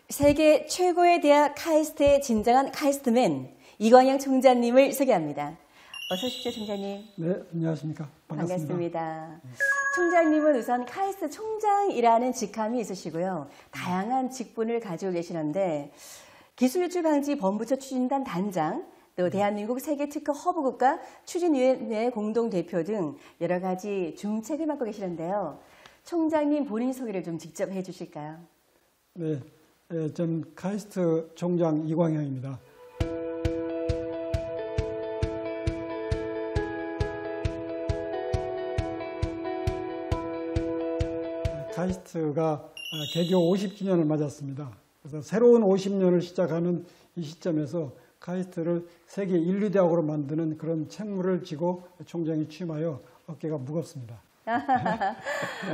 세계 최고의 대학 카이스트의 진정한 카이스트맨 이광영 총장님을 소개합니다. 어서 오십시오, 총장님. 네, 안녕하십니까. 반갑습니다. 총장님은 우선 카이스트 총장이라는 직함이 있으시고요. 다양한 직분을 가지고 계시는데 기술유출 방지 본부처 추진단 단장, 또 대한민국 세계특허 허브국가 추진위원회 공동대표 등 여러 가지 중책을 맡고 계시는데요. 총장님 본인 소개를 좀 직접 해주실까요? 네, 전 카이스트 총장 이광영입니다. 카이스트가 개교 50주년을 맞았습니다. 그래서 새로운 50년을 시작하는 이 시점에서 카이스트를 세계 인류대학으로 만드는 그런 책무를 지고 총장이 취임하여 어깨가 무겁습니다.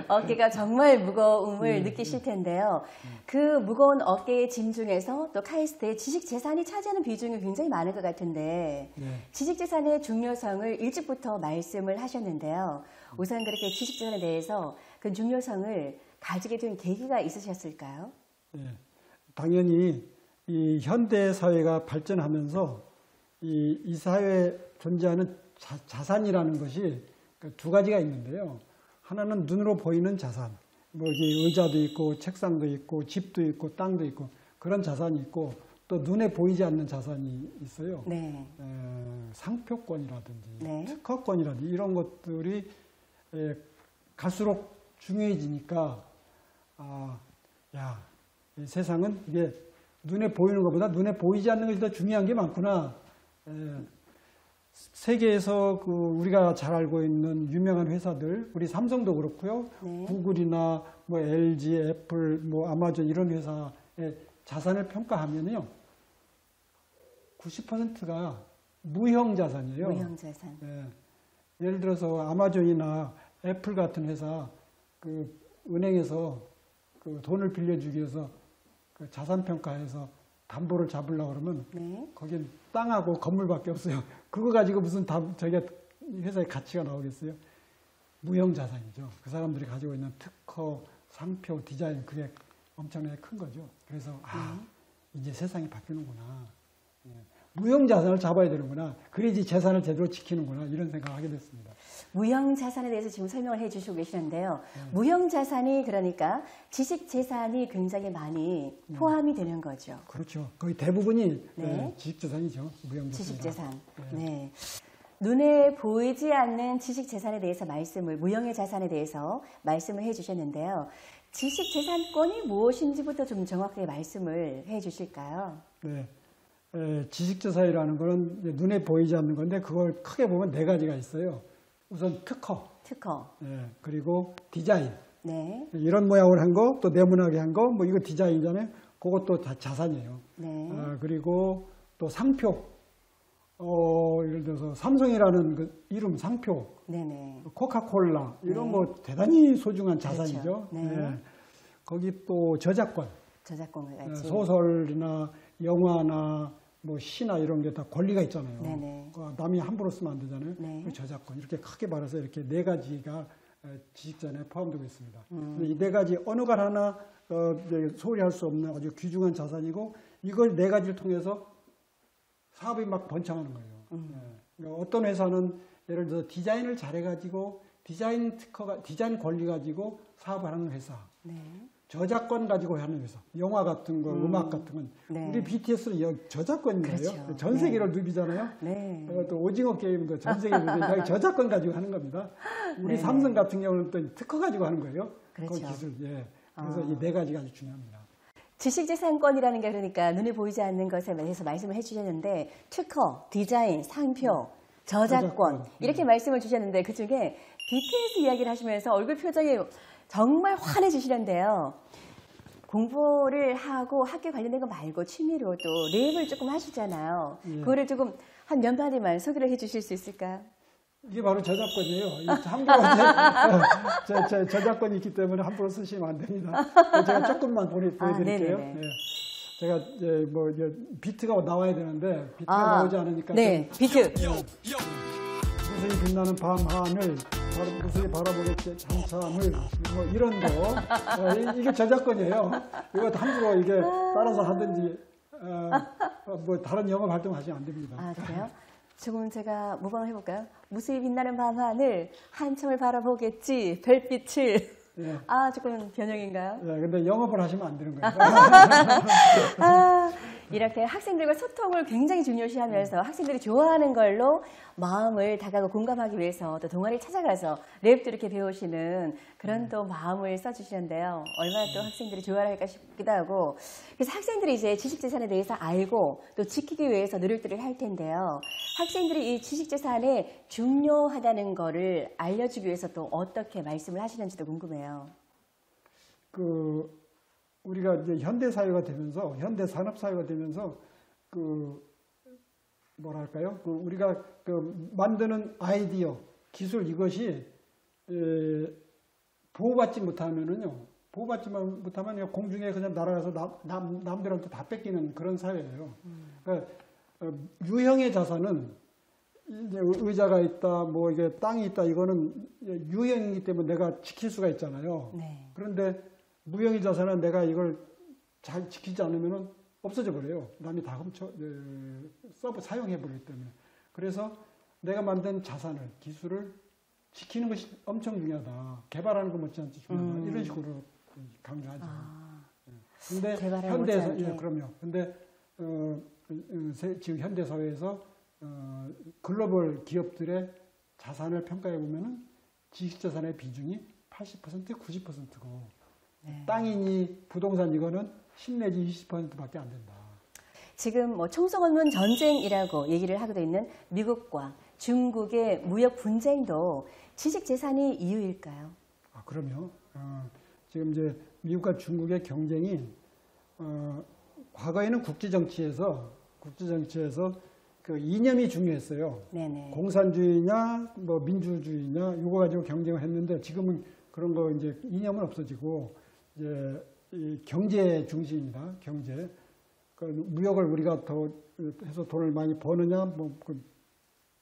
어깨가 정말 무거움을 느끼실 텐데요. 그 무거운 어깨의 짐 중에서 또 카이스트의 지식재산이 차지하는 비중이 굉장히 많을 것 같은데 지식재산의 중요성을 일찍부터 말씀을 하셨는데요. 우선 그렇게 지식재산에 대해서 그 중요성을 가지게 된 계기가 있으셨을까요? 네, 당연히 이 현대 사회가 발전하면서 이 사회에 존재하는 자산이라는 것이 두 가지가 있는데요. 하나는 눈으로 보이는 자산, 뭐 여기 의자도 있고 책상도 있고 집도 있고 땅도 있고 그런 자산이 있고 또 눈에 보이지 않는 자산이 있어요. 네. 상표권이라든지 특허권이라든지 이런 것들이 갈수록 중요해지니까 이 세상은 이게 눈에 보이는 것보다 눈에 보이지 않는 것이 더 중요한 게 많구나. 세계에서 우리가 잘 알고 있는 유명한 회사들, 우리 삼성도 그렇고요. 구글이나 뭐 LG, 애플, 뭐 아마존 이런 회사의 자산을 평가하면요. 90%가 무형 자산이에요. 무형 자산. 예를 들어서 아마존이나 애플 같은 회사 은행에서 돈을 빌려주기 위해서 자산 평가해서 담보를 잡으려고 그러면 거긴 땅하고 건물밖에 없어요. 그거 가지고 무슨 저게 회사의 가치가 나오겠어요? 무형 자산이죠. 그 사람들이 가지고 있는 특허, 상표, 디자인 그게 엄청나게 큰 거죠. 그래서 이제 세상이 바뀌는구나. 무형 자산을 잡아야 되는구나. 그래야지 재산을 제대로 지키는구나. 이런 생각을 하게 됐습니다. 무형 자산에 대해서 지금 설명을 해주시고 계시는데요. 무형 자산이 그러니까 지식 재산이 굉장히 많이 포함이 되는 거죠. 그렇죠. 거의 대부분이 지식 재산이죠. 무형 자산. 지식 재산. 네. 눈에 보이지 않는 지식 재산에 대해서 무형의 자산에 대해서 말씀을 해주셨는데요. 지식 재산권이 무엇인지부터 좀 정확하게 말씀을 해주실까요? 네. 지식재산이라는 거는 눈에 보이지 않는 건데 그걸 크게 보면 네 가지가 있어요. 우선 특허. 그리고 디자인. 이런 모양을 한 거, 또 네모나게 한 거, 뭐 이거 디자인이잖아요. 그것도 다 자산이에요. 그리고 또 상표. 예를 들어서 삼성이라는 그 이름 상표. 코카콜라. 이런 거 대단히 소중한 자산이죠. 거기 또 저작권. 저작권을 같이. 소설이나 영화나 뭐 시나 이런 게 다 권리가 있잖아요. 남이 함부로 쓰면 안 되잖아요. 그 저작권 이렇게 크게 말해서 이렇게 네 가지가 지식재산에 포함되고 있습니다. 이 네 가지 어느 것 하나 소홀히 할 수 없는 아주 귀중한 자산이고 이걸 네 가지를 통해서 사업이 막 번창하는 거예요. 그러니까 어떤 회사는 예를 들어서 디자인을 잘해가지고 디자인 권리 가지고 사업을 하는 회사. 저작권 가지고 하는 회사, 영화 같은 거, 음악 같은 건 우리 BTS는 저작권이에요. 그렇죠. 전 세계를 누비잖아요. 또 오징어 게임도 전 세계 누비니까 저작권 가지고 하는 겁니다. 우리 삼성 같은 경우는 또 특허 가지고 하는 거예요. 그 기술. 그래서 이 네 가지가 아주 중요합니다. 지식재산권이라는 게 그러니까 눈에 보이지 않는 것에 대해서 말씀을 해주셨는데 특허, 디자인, 상표, 저작권 이렇게 말씀을 주셨는데 그중에 BTS 이야기를 하시면서 얼굴 표정이 정말 환해지시는데요. 공부를 하고 학교 관련된 거 말고 취미로 또 랩을 조금 하시잖아요. 그거를 조금 한 몇 마디만 소개를 해주실 수 있을까요? 이게 바로 저작권이에요. 함부로 저작권이 있기 때문에 함부로 쓰시면 안 됩니다. 제가 조금만 보여드릴게요. 제가 이제 뭐 이제 비트가 나와야 되는데 비트가 나오지 않으니까 네, 비트. 무수히 빛나는 밤 하늘 무수히 바라보겠지 잠참을 뭐 이런 거 이게 저작권이에요. 이거 함부로 이게 따라서 하든지 뭐 다른 영업 활동 하시면 안 됩니다. 아, 그래요? 조금 제가 모방을 해볼까요? 무수히 빛나는 밤하늘 한참을 바라보겠지 별빛을. 예. 아, 조금 변형인가요? 예, 근데 영업을 하시면 안 되는 거예요. 아, 이렇게 학생들과 소통을 굉장히 중요시하면서 학생들이 좋아하는 걸로 마음을 다가고 공감하기 위해서 또 동아리를 찾아가서 랩도 이렇게 배우시는 그런 또 마음을 써주시는데요. 얼마나 또 학생들이 좋아할까 싶기도 하고. 그래서 학생들이 이제 지식재산에 대해서 알고 또 지키기 위해서 노력들을 할 텐데요. 학생들이 이 지식재산에 중요하다는 거를 알려주기 위해서 또 어떻게 말씀을 하시는지도 궁금해요. 우리가 이제 현대 사회가 되면서 현대 산업 사회가 되면서 뭐랄까요? 우리가 만드는 아이디어, 기술 이것이 보호받지 못하면은요. 보호받지 못하면 공중에 그냥 날아가서 남들한테 다 뺏기는 그런 사회예요. 그러니까 유형의 자산은 이제 의자가 있다, 뭐 이게 땅이 있다, 이거는 유형이기 때문에 내가 지킬 수가 있잖아요. 네. 그런데 무형의 자산은 내가 이걸 잘 지키지 않으면 없어져 버려요. 남이 다 사용해 버리기 때문에. 그래서 내가 만든 자산을, 기술을 지키는 것이 엄청 중요하다. 개발하는 것 못지않게 중요하다. 이런 식으로 강조하죠. 근데 현대에서, 예, 그럼요. 근데, 지금 현대 사회에서, 글로벌 기업들의 자산을 평가해 보면은 지식자산의 비중이 80%, 90%고, 네. 땅이니 부동산 이거는 10 내지 20%밖에 안 된다. 지금 뭐 청소년문 전쟁이라고 얘기를 하고도 있는 미국과 중국의 무역 분쟁도 지식재산이 이유일까요? 아, 그럼요. 지금 이제 미국과 중국의 경쟁이 과거에는 국제정치에서 그 이념이 중요했어요. 네네. 공산주의냐, 뭐 민주주의냐, 이거 가지고 경쟁을 했는데 지금은 그런 거 이제 이념은 없어지고 이제 이 경제 중심이다. 경제. 그 무역을 우리가 더 해서 돈을 많이 버느냐, 뭐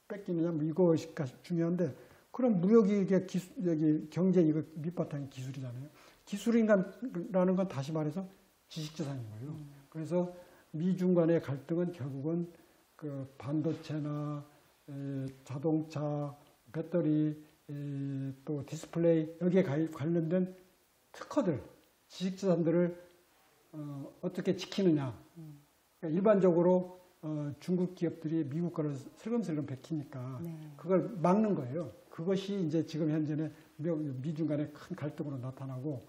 뺏기느냐, 뭐 이거가 중요한데 그럼 무역이 이게 여기 경제 이거 밑바탕이 기술이잖아요. 기술인간이라는 건 다시 말해서 지식재산인 거예요. 그래서 미중 간의 갈등은 결국은 그 반도체나 자동차, 배터리, 또 디스플레이 여기에 관련된 특허들, 지식재산들을 어떻게 지키느냐. 그러니까 일반적으로 중국 기업들이 미국 거를 슬금슬금 베끼니까 네. 그걸 막는 거예요. 그것이 이제 지금 현재는 미중 간의 큰 갈등으로 나타나고,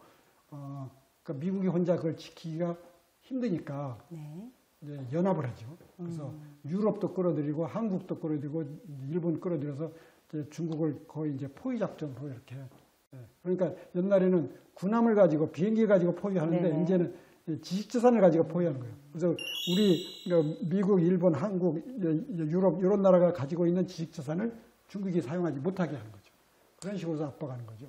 그러니까 미국이 혼자 그걸 지키기가 힘드니까 네. 이제 연합을 하죠. 그래서 유럽도 끌어들이고 한국도 끌어들이고 일본 끌어들여서 이제 중국을 거의 이제 포위 작전으로 이렇게. 그러니까 옛날에는 군함을 가지고 비행기 가지고 포위하는데 네네. 이제는 지식재산을 가지고 포위하는 거예요. 그래서 우리 미국, 일본, 한국, 유럽 이런 나라가 가지고 있는 지식재산을 중국이 사용하지 못하게 하는 거죠. 그런 식으로 압박하는 거죠.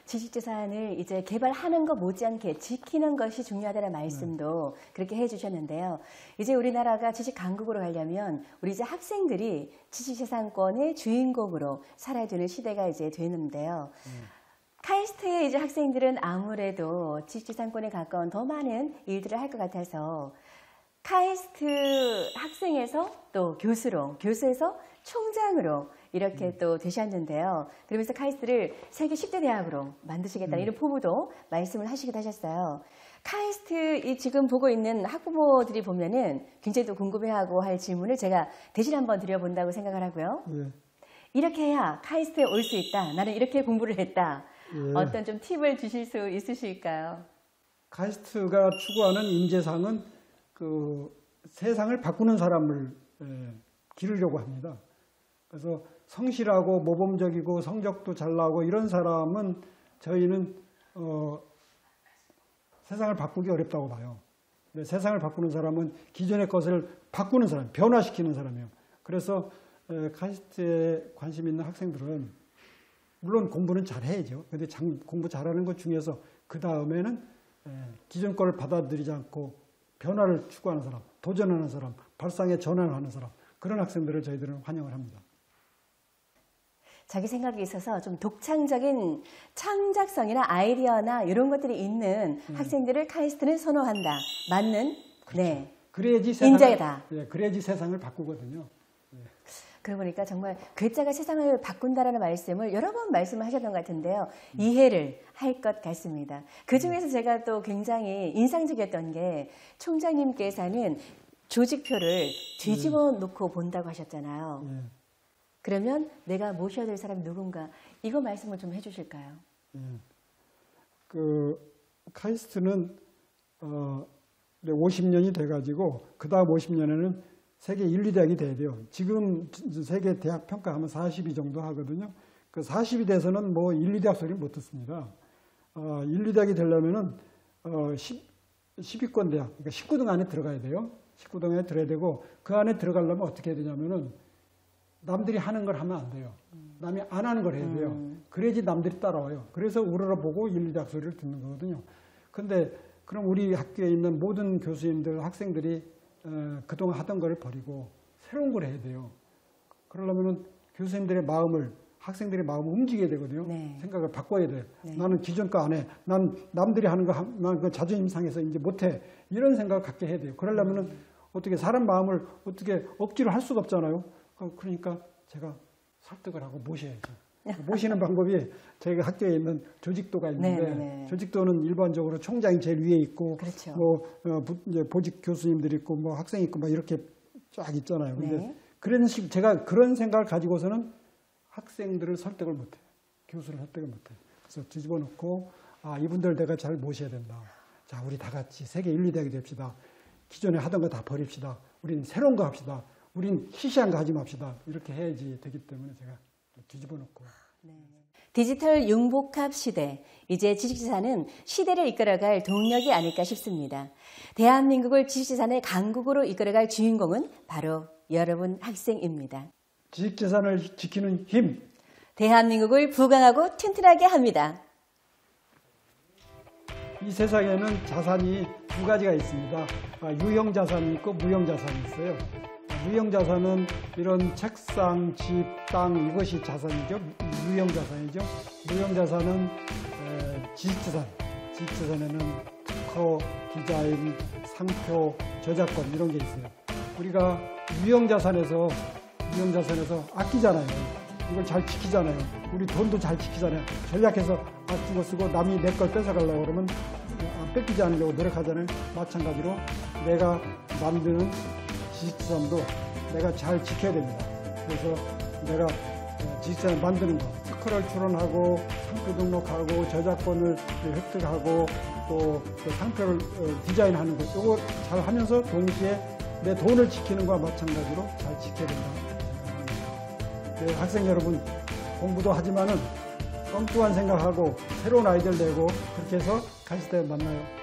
지식재산을 이제 개발하는 것 못지않게 지키는 것이 중요하다는 말씀도 네. 그렇게 해주셨는데요. 이제 우리나라가 지식 강국으로 가려면 우리 이제 학생들이 지식재산권의 주인공으로 살아야 되는 시대가 이제 되는데요. 카이스트의 이제 학생들은 아무래도 지식재산권에 가까운 더 많은 일들을 할 것 같아서 카이스트 학생에서 또 교수로, 교수에서 총장으로 이렇게 또 되셨는데요. 그러면서 카이스트를 세계 10대 대학으로 만드시겠다는 이런 포부도 말씀을 하시기도 하셨어요. 카이스트 이 지금 보고 있는 학부모들이 보면은 굉장히 또 궁금해하고 할 질문을 제가 대신 한번 드려본다고 생각을 하고요. 이렇게 해야 카이스트에 올 수 있다. 나는 이렇게 공부를 했다. 어떤 좀 팁을 주실 수 있으실까요? 카이스트가 추구하는 인재상은 그 세상을 바꾸는 사람을 기르려고 합니다. 그래서 성실하고 모범적이고 성적도 잘 나오고 이런 사람은 저희는 세상을 바꾸기 어렵다고 봐요. 근데 세상을 바꾸는 사람은 기존의 것을 바꾸는 사람, 변화시키는 사람이에요. 그래서 카이스트에 관심 있는 학생들은 물론 공부는 잘해야죠. 근데 공부 잘하는 것 중에서 그 다음에는 기존 거를 받아들이지 않고 변화를 추구하는 사람, 도전하는 사람, 발상에 전환하는 사람, 그런 학생들을 저희들은 환영을 합니다. 자기 생각에 있어서 좀 독창적인 창작성이나 아이디어나 이런 것들이 있는 학생들을 카이스트는 선호한다. 맞는? 그렇죠. 네. 그래야지 인재다. 예, 그래야지 세상을 바꾸거든요. 그러고 보니까 정말 괴짜가 세상을 바꾼다라는 말씀을 여러 번 말씀을 하셨던 것 같은데요. 이해를 할 것 같습니다. 그중에서 제가 또 굉장히 인상적이었던 게 총장님께서는 조직표를 뒤집어 놓고 본다고 하셨잖아요. 예. 그러면 내가 모셔야 될 사람이 누군가 이거 말씀을 좀 해주실까요? 예. 그 카이스트는 50년이 돼가지고 그 다음 50년에는 세계 1, 2대학이 돼야 돼요. 지금 세계 대학 평가하면 40위 정도 하거든요. 그 40위 돼서는 뭐 1, 2대학 소리를 못 듣습니다. 1, 2대학이 되려면은 10위권 대학, 그러니까 19등 안에 들어가야 돼요. 19등 안에 들어야 되고 그 안에 들어가려면 어떻게 해야 되냐면은 남들이 하는 걸 하면 안 돼요. 남이 안 하는 걸 해야 돼요. 그래야지 남들이 따라와요. 그래서 우러러보고 1, 2대학 소리를 듣는 거거든요. 근데 그럼 우리 학교에 있는 모든 교수님들, 학생들이 그동안 하던 걸 버리고 새로운 걸 해야 돼요. 그러려면은 교수님들의 마음을, 학생들의 마음을 움직여야 되거든요. 네. 생각을 바꿔야 돼요. 네. 나는 기존 거 안 해. 난 남들이 하는 거, 난 그 자존심 상해서 이제 못해. 이런 생각을 갖게 해야 돼요. 그러려면은 어떻게 사람 마음을 어떻게 억지로 할 수가 없잖아요. 그러니까 제가 설득을 하고 모셔야죠. 모시는 방법이 저희가 학교에 있는 조직도가 있는데 네네. 조직도는 일반적으로 총장이 제일 위에 있고 그렇죠. 뭐 이제 보직 교수님들이 있고 뭐 학생이 있고 막 이렇게 쫙 있잖아요. 근데 네. 그런 식 제가 그런 생각을 가지고서는 학생들을 설득을 못해요. 교수를 설득을 못해요. 그래서 뒤집어 놓고 이분들 내가 잘 모셔야 된다. 자, 우리 다 같이 세계 1, 2대학이 됩시다. 기존에 하던 거 다 버립시다. 우린 새로운 거 합시다. 우린 시시한 거 하지 맙시다. 이렇게 해야지 되기 때문에 제가 뒤집어 놓고. 네. 디지털 융복합 시대, 이제 지식지산은 시대를 이끌어갈 동력이 아닐까 싶습니다. 대한민국을 지식지산의 강국으로 이끌어갈 주인공은 바로 여러분 학생입니다. 지식재산을 지키는 힘. 대한민국을 부강하고 튼튼하게 합니다. 이 세상에는 자산이 두 가지가 있습니다. 유형 자산이 있고 무형 자산이 있어요. 무형 자산은 이런 책상, 집, 땅 이것이 자산이죠. 유형 자산이죠. 무형 자산은 지식재산. 지식재산에는 특허, 디자인, 상표, 저작권 이런 게 있어요. 우리가 유형 자산에서 아끼잖아요. 이걸 잘 지키잖아요. 우리 돈도 잘 지키잖아요. 전략해서 아끼고 쓰고 남이 내 걸 뺏어가려고 그러면 뺏기지 않으려고 노력하잖아요. 마찬가지로 내가 만드는 지식재산도 내가 잘 지켜야 됩니다. 그래서 내가 지식재산 만드는 거, 특허를 출원하고 상표 등록하고 저작권을 획득하고 또 그 상표를 디자인하는 거, 이거 잘 하면서 동시에 내 돈을 지키는 것과 마찬가지로 잘 지켜야 된다. 네, 학생 여러분, 공부도 하지만은 엉뚱한 생각하고 새로운 아이디어를 내고 그렇게 해서 카이스트에 만나요.